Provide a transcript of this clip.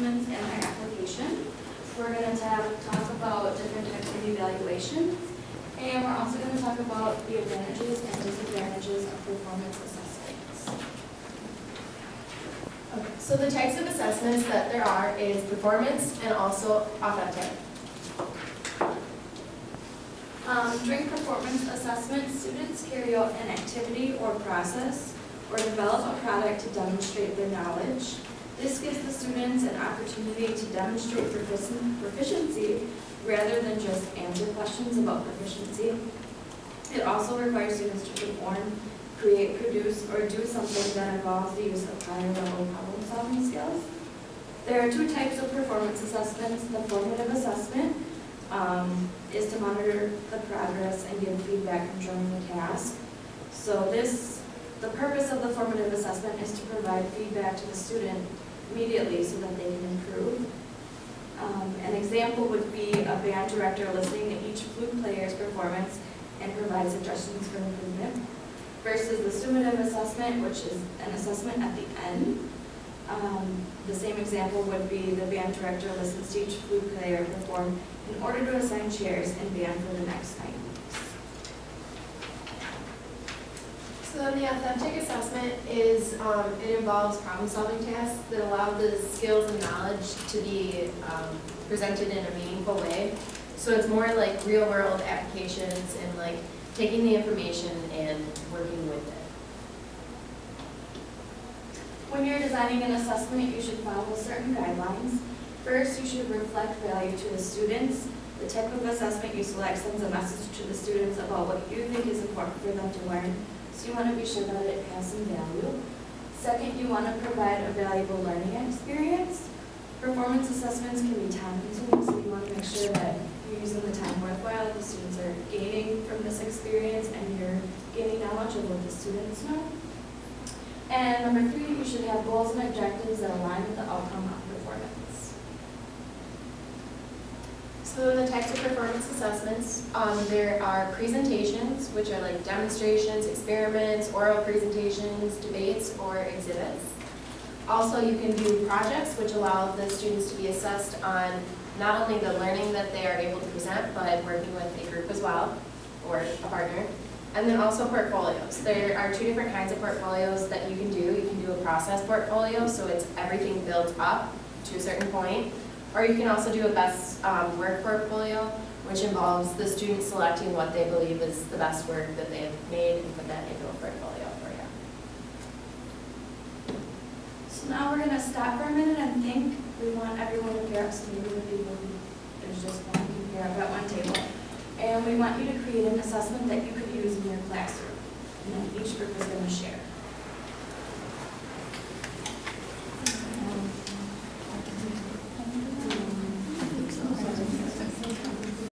assessments and their application. We're going to talk about different types of evaluations, and we're also going to talk about the advantages and disadvantages of performance assessments. Okay, so the types of assessments that there are is performance and also authentic. During performance assessments, students carry out an activity or process or develop a product to demonstrate their knowledge. This gives the students an opportunity to demonstrate proficiency rather than just answer questions about proficiency. It also requires students to perform, create, produce, or do something that involves the use of higher level problem-solving skills. There are two types of performance assessments. The formative assessment is to monitor the progress and give feedback during the task. So the purpose of the formative assessment is to provide feedback to the student immediately so that they can improve. An example would be a band director listening to each flute player's performance and provide suggestions for improvement, versus the summative assessment, which is an assessment at the end. The same example would be the band director listens to each flute player perform in order to assign chairs and band for the next 9 weeks. So then the authentic assessment is, it involves problem-solving tasks that allow the skills and knowledge to be presented in a meaningful way. So it's more like real-world applications and like taking the information and working with it. When you're designing an assessment, you should follow certain guidelines. First, you should reflect value to the students. The type of assessment you select sends a message to the students about what you think is important for them to learn. So you want to be sure that it has some value. Second, you want to provide a valuable learning experience. Performance assessments can be time-consuming, so you want to make sure that you're using the time worthwhile, the students are gaining from this experience, and you're gaining knowledge of what the students know. And number 3, you should have goals and objectives that align with the outcome of performance. So in the types of performance assessments, there are presentations, which are like demonstrations, experiments, oral presentations, debates, or exhibits. Also, you can do projects, which allow the students to be assessed on not only the learning that they are able to present, but working with a group as well, or a partner. And then also portfolios. There are 2 different kinds of portfolios that you can do. You can do a process portfolio, so it's everything built up to a certain point. Or you can also do a best work portfolio, which involves the student selecting what they believe is the best work that they've made and put that into a portfolio for you. So now we're going to stop for a minute and think. We want everyone to pair up, so maybe the people who there's just one who can pair up at one table. And we want you to create an assessment that you could use in your classroom. And then each group is going to share.